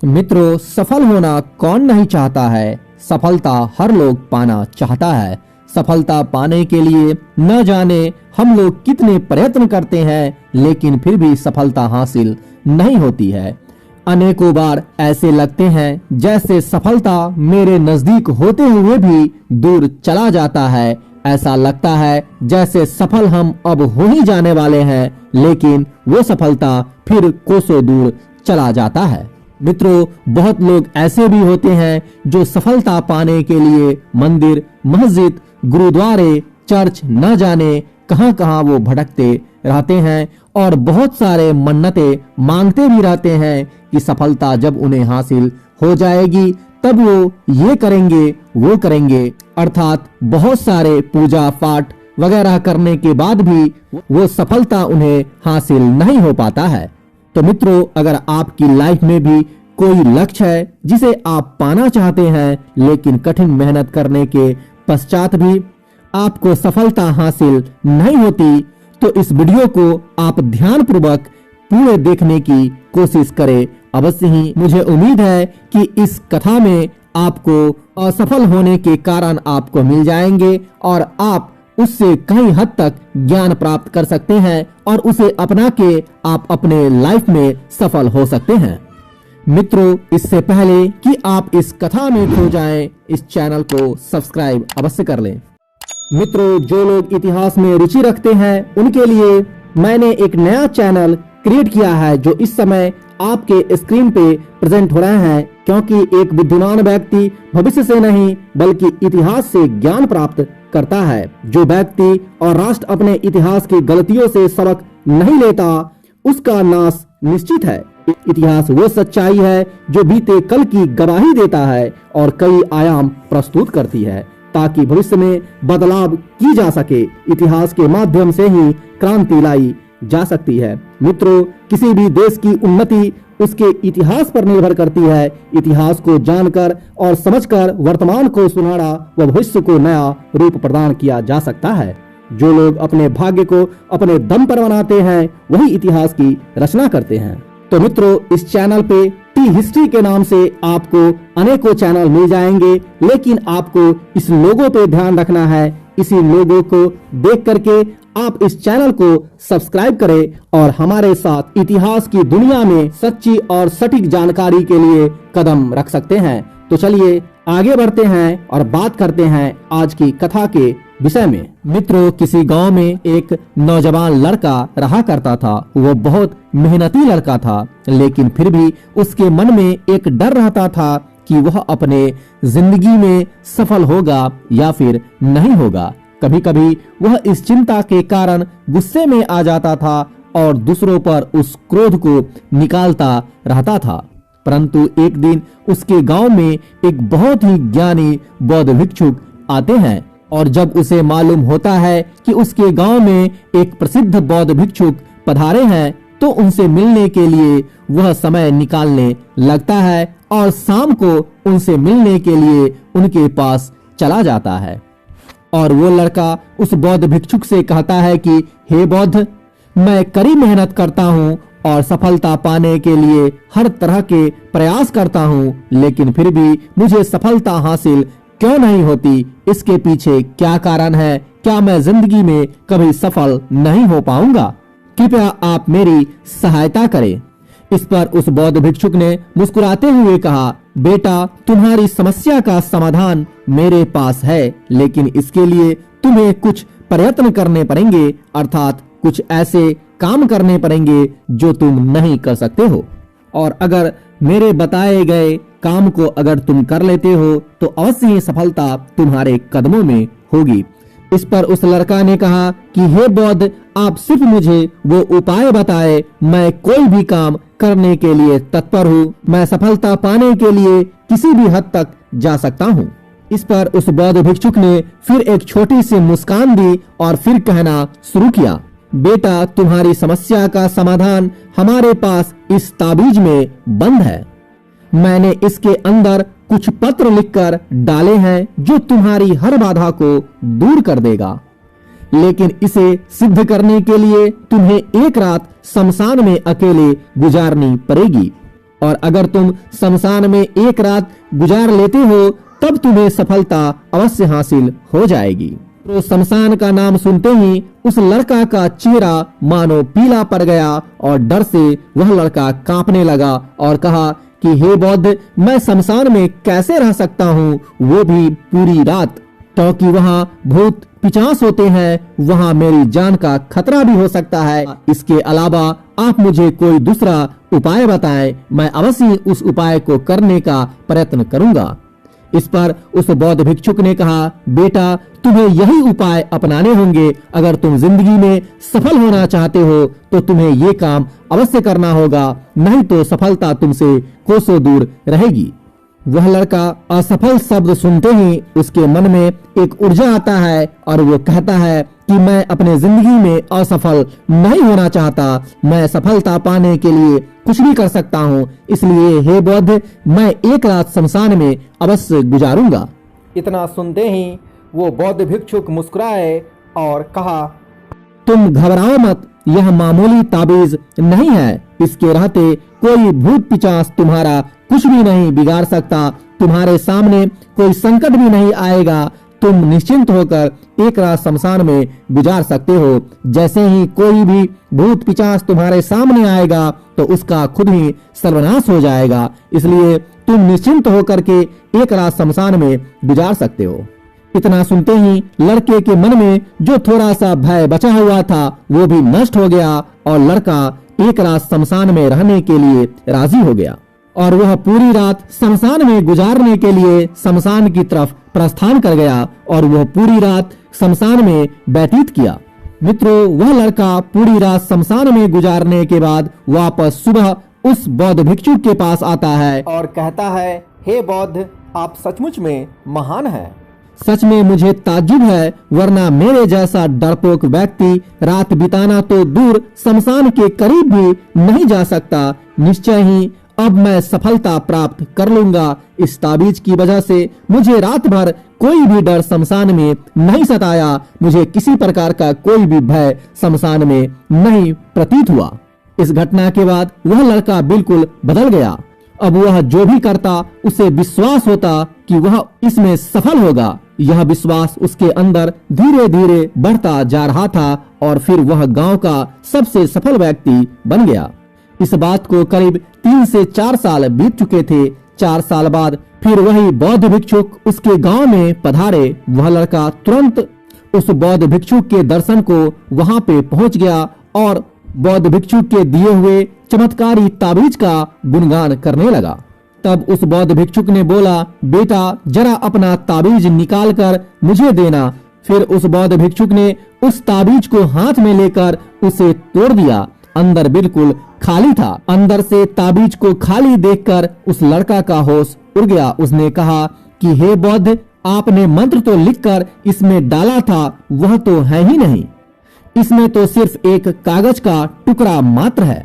मित्रों, सफल होना कौन नहीं चाहता है। सफलता हर लोग पाना चाहता है। सफलता पाने के लिए न जाने हम लोग कितने प्रयत्न करते हैं, लेकिन फिर भी सफलता हासिल नहीं होती है। अनेकों बार ऐसे लगते हैं जैसे सफलता मेरे नजदीक होते हुए भी दूर चला जाता है। ऐसा लगता है जैसे सफल हम अब हो ही जाने वाले हैं, लेकिन वो सफलता फिर कोसों दूर चला जाता है। मित्रों, बहुत लोग ऐसे भी होते हैं जो सफलता पाने के लिए मंदिर, मस्जिद, गुरुद्वारे, चर्च न जाने कहां कहां वो भटकते रहते हैं और बहुत सारे मन्नतें मांगते भी रहते हैं कि सफलता जब उन्हें हासिल हो जाएगी तब वो ये करेंगे, वो करेंगे। अर्थात बहुत सारे पूजा पाठ वगैरह करने के बाद भी वो सफलता उन्हें हासिल नहीं हो पाता है। तो मित्रों, अगर आपकी लाइफ में भी कोई लक्ष्य है जिसे आप पाना चाहते हैं, लेकिन कठिन मेहनत करने के पश्चात भी आपको सफलता हासिल नहीं होती, तो इस वीडियो को आप ध्यानपूर्वक पूरे देखने की कोशिश करें। अवश्य ही मुझे उम्मीद है कि इस कथा में आपको असफल होने के कारण आपको मिल जाएंगे और आप उससे कई हद तक ज्ञान प्राप्त कर सकते हैं और उसे अपना के आप अपने लाइफ में सफल हो सकते हैं। मित्रों, इससे पहले कि आप इस कथा में खो जाएं, इस चैनल को सब्सक्राइब अवश्य कर लें। मित्रों, जो लोग इतिहास में रुचि रखते हैं उनके लिए मैंने एक नया चैनल क्रिएट किया है जो इस समय आपके स्क्रीन पे प्रेजेंट हो रहे हैं, क्योंकि एक बुद्धिमान व्यक्ति भविष्य से नहीं बल्कि इतिहास से ज्ञान प्राप्त करता है। जो व्यक्ति और राष्ट्र अपने इतिहास की गलतियों से सबक नहीं लेता, उसका नाश निश्चित है। इतिहास वो सच्चाई है जो बीते कल की गवाही देता है और कई आयाम प्रस्तुत करती है, ताकि भविष्य में बदलाव की जा सके। इतिहास के माध्यम से ही क्रांति लाई जा सकती है। मित्रों, किसी भी देश की उन्नति उसके इतिहास पर निर्भर करती है। इतिहास को जानकर और समझकर वर्तमान को सुधारा व भविष्य को नया रूप प्रदान किया जा सकता है। जो लोग अपने भाग्य को अपने दम पर बनाते हैं, वही इतिहास की रचना करते हैं। तो मित्रों, इस चैनल पे टी हिस्ट्री के नाम से आपको अनेकों चैनल मिल जाएंगे, लेकिन आपको इस लोगो पे ध्यान रखना है। इसी लोगो को देख करके आप इस चैनल को सब्सक्राइब करें और हमारे साथ इतिहास की दुनिया में सच्ची और सटीक जानकारी के लिए कदम रख सकते हैं। तो चलिए आगे बढ़ते हैं और बात करते हैं आज की कथा के विषय में। मित्रों, किसी गांव में एक नौजवान लड़का रहा करता था। वो बहुत मेहनती लड़का था, लेकिन फिर भी उसके मन में एक डर रहता था कि वह अपने जिंदगी में सफल होगा या फिर नहीं होगा। कभी कभी वह इस चिंता के कारण गुस्से में आ जाता था और दूसरों पर उस क्रोध को निकालता रहता था। परंतु एक दिन उसके गांव में एक बहुत ही ज्ञानी बौद्ध भिक्षुक आते हैं और जब उसे मालूम होता है कि उसके गांव में एक प्रसिद्ध बौद्ध भिक्षुक पधारे हैं, तो उनसे मिलने के लिए वह समय निकालने लगता है और शाम को उनसे मिलने के लिए उनके पास चला जाता है। और वो लड़का उस बौद्ध भिक्षुक से कहता है कि हे बौद्ध, मैं कड़ी मेहनत करता हूँ और सफलता पाने के लिए हर तरह के प्रयास करता हूँ, लेकिन फिर भी मुझे सफलता हासिल क्यों नहीं होती? इसके पीछे क्या कारण है? क्या मैं जिंदगी में कभी सफल नहीं हो पाऊंगा? कृपया आप मेरी सहायता करें। इस पर उस बौद्ध भिक्षुक ने मुस्कुराते हुए कहा, बेटा, तुम्हारी समस्या का समाधान मेरे पास है, लेकिन इसके लिए तुम्हें कुछ प्रयत्न करने पड़ेंगे, अर्थात कुछ ऐसे काम करने पड़ेंगे जो तुम नहीं कर सकते हो। और अगर मेरे बताए गए काम को अगर तुम कर लेते हो तो अवश्य ही सफलता तुम्हारे कदमों में होगी। इस पर उस लड़का ने कहा कि हे बौद्ध, आप सिर्फ मुझे वो उपाय बताए, मैं कोई भी काम करने के लिए तत्पर हूँ। मैं सफलता पाने के लिए किसी भी हद तक जा सकता हूँ। इस पर उस बौद्ध भिक्षुक ने फिर एक छोटी सी मुस्कान दी और फिर कहना शुरू किया, बेटा, तुम्हारी समस्या का समाधान हमारे पास इस ताबीज में बंद है। मैंने इसके अंदर कुछ पत्र लिखकर डाले हैं जो तुम्हारी हर बाधा को दूर कर देगा, लेकिन इसे सिद्ध करने के लिए तुम्हें एक रात शमशान में अकेले गुजारनी पड़ेगी। और अगर तुम शमशान में एक रात गुजार लेते हो तब तुम्हें सफलता अवश्य हासिल हो जाएगी। तो शमशान का नाम सुनते ही उस लड़का का चेहरा मानो पीला पड़ गया और डर से वह लड़का कांपने लगा और कहा कि हे बौद्ध, मैं शमशान में कैसे रह सकता हूँ, वो भी पूरी रात, क्योंकि वहाँ भूत पिचास होते हैं, वहाँ मेरी जान का खतरा भी हो सकता है। इसके अलावा आप मुझे कोई दूसरा उपाय बताएं, मैं अवश्य उस उपाय को करने का प्रयत्न करूंगा। इस पर उस बौद्ध भिक्षुक ने कहा, बेटा तुम्हें यही उपाय अपनाने होंगे। अगर तुम जिंदगी में सफल होना चाहते हो तो तुम्हें ये काम अवश्य करना होगा, नहीं तो सफलता तुमसे कोसों दूर रहेगी। वह लड़का असफल शब्द सुनते ही उसके मन में एक ऊर्जा आता है और वो कहता है कि मैं अपने जिंदगी में असफल नहीं होना चाहता, मैं सफलता पाने के लिए कुछ भी कर सकता हूँ। इसलिए हे बौद्ध, मैं एक रात शमशान में अवश्य गुजारूंगा। इतना सुनते ही वो बौद्ध भिक्षुक मुस्कुराए और कहा, तुम घबराओ मत, यह मामूली ताबीज नहीं है, इसके रहते कोई भूत पिचास तुम्हारा कुछ भी नहीं बिगाड़ सकता, तुम्हारे सामने कोई संकट भी नहीं आएगा, तुम निश्चिंत होकर एक रात शमशान में गुजार सकते हो। जैसे ही कोई भी भूत पिचास तुम्हारे सामने आएगा तो उसका खुद ही सर्वनाश हो जाएगा, इसलिए तुम निश्चिंत होकर के एक रात शमशान में गुजार सकते हो। इतना सुनते ही लड़के के मन में जो थोड़ा सा भय बचा हुआ था वो भी नष्ट हो गया और लड़का एक रात शमशान में रहने के लिए राजी हो गया और वह पूरी रात शमशान में गुजारने के लिए शमशान की तरफ प्रस्थान कर गया और वह पूरी रात शमशान में व्यतीत किया। मित्रों, वह लड़का पूरी रात शमशान में गुजारने के बाद वापस सुबह उस बौद्ध भिक्षुक के पास आता है और कहता है, हे बौद्ध, आप सचमुच में महान हैं। सच में मुझे ताज्जुब है, वरना मेरे जैसा डरपोक व्यक्ति रात बिताना तो दूर शमशान के करीब भी नहीं जा सकता। निश्चय ही अब मैं सफलता प्राप्त कर लूंगा। इस ताबीज की वजह से मुझे रात भर कोई भी डर शमशान में नहीं सताया, मुझे किसी प्रकार का कोई भी भय शमशान में नहीं प्रतीत हुआ। इस घटना के बाद वह लड़का बिल्कुल बदल गया। अब वह जो भी करता उसे विश्वास होता कि वह इसमें सफल होगा। यह विश्वास उसके अंदर धीरे धीरे बढ़ता जा रहा था और फिर वह गांव का सबसे सफल व्यक्ति बन गया। इस बात को करीब 3 से 4 साल बीत चुके थे। 4 साल बाद फिर वही बौद्ध भिक्षुक उसके गांव में पधारे। वह लड़का तुरंत उस बौद्ध भिक्षुक के दर्शन को वहां पे पहुंच गया और बौद्ध भिक्षुक के दिए हुए चमत्कारी ताबीज का गुणगान करने लगा। तब उस बौद्ध भिक्षुक ने बोला, बेटा जरा अपना ताबीज निकाल कर मुझे देना। फिर उस बौद्ध भिक्षुक ने उस ताबीज को हाथ में लेकर उसे तोड़ दिया। अंदर बिल्कुल खाली था। अंदर से ताबीज को खाली देखकर उस लड़का का होश उड़ गया। उसने कहा कि हे बौद्ध, आपने मंत्र तो लिखकर इसमें डाला था, वह तो है ही नहीं, इसमें तो सिर्फ एक कागज का टुकड़ा मात्र है।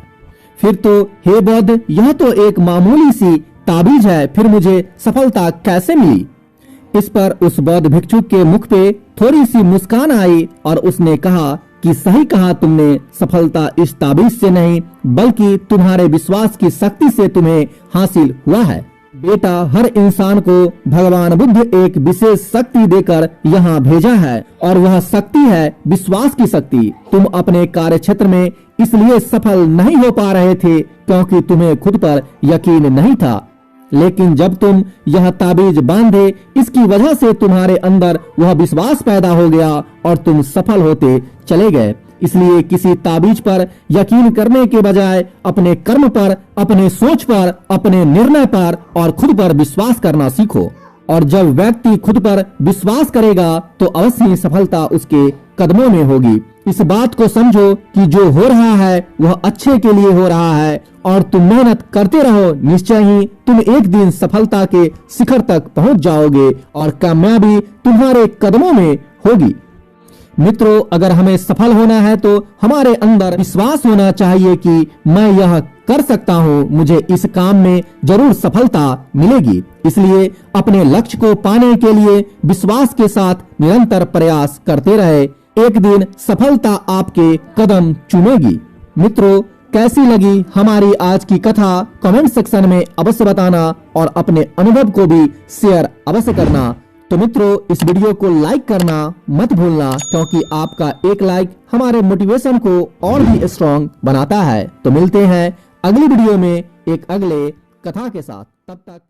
फिर तो हे बौद्ध, यह तो एक मामूली सी ताबीज है, फिर मुझे सफलता कैसे मिली? इस पर उस बौद्ध भिक्षुक के मुख पे थोड़ी सी मुस्कान आई और उसने कहा कि सही कहा तुमने, सफलता इस ताबीज से नहीं बल्कि तुम्हारे विश्वास की शक्ति से तुम्हें हासिल हुआ है। बेटा, हर इंसान को भगवान बुद्ध एक विशेष शक्ति देकर यहाँ भेजा है और वह शक्ति है विश्वास की शक्ति। तुम अपने कार्य क्षेत्र में इसलिए सफल नहीं हो पा रहे थे क्योंकि तुम्हें खुद पर यकीन नहीं था, लेकिन जब तुम यह ताबीज बांधे इसकी वजह से तुम्हारे अंदर वह विश्वास पैदा हो गया और तुम सफल होते चले गए। इसलिए किसी ताबीज पर यकीन करने के बजाय अपने कर्म पर, अपने सोच पर, अपने निर्णय पर और खुद पर विश्वास करना सीखो। और जब व्यक्ति खुद पर विश्वास करेगा तो अवश्य ही सफलता उसके कदमों में होगी। इस बात को समझो कि जो हो रहा है वह अच्छे के लिए हो रहा है और तुम मेहनत करते रहो, निश्चय ही तुम एक दिन सफलता के शिखर तक पहुंच जाओगे और कामयाबी तुम्हारे कदमों में होगी। मित्रों, अगर हमें सफल होना है तो हमारे अंदर विश्वास होना चाहिए कि मैं यह कर सकता हूँ, मुझे इस काम में जरूर सफलता मिलेगी। इसलिए अपने लक्ष्य को पाने के लिए विश्वास के साथ निरंतर प्रयास करते रहे, एक दिन सफलता आपके कदम चूमेगी। मित्रों, कैसी लगी हमारी आज की कथा कमेंट सेक्शन में अवश्य बताना और अपने अनुभव को भी शेयर अवश्य करना। तो मित्रों, इस वीडियो को लाइक करना मत भूलना, क्योंकि आपका एक लाइक हमारे मोटिवेशन को और भी स्ट्रॉन्ग बनाता है। तो मिलते हैं अगली वीडियो में एक अगले कथा के साथ। तब तक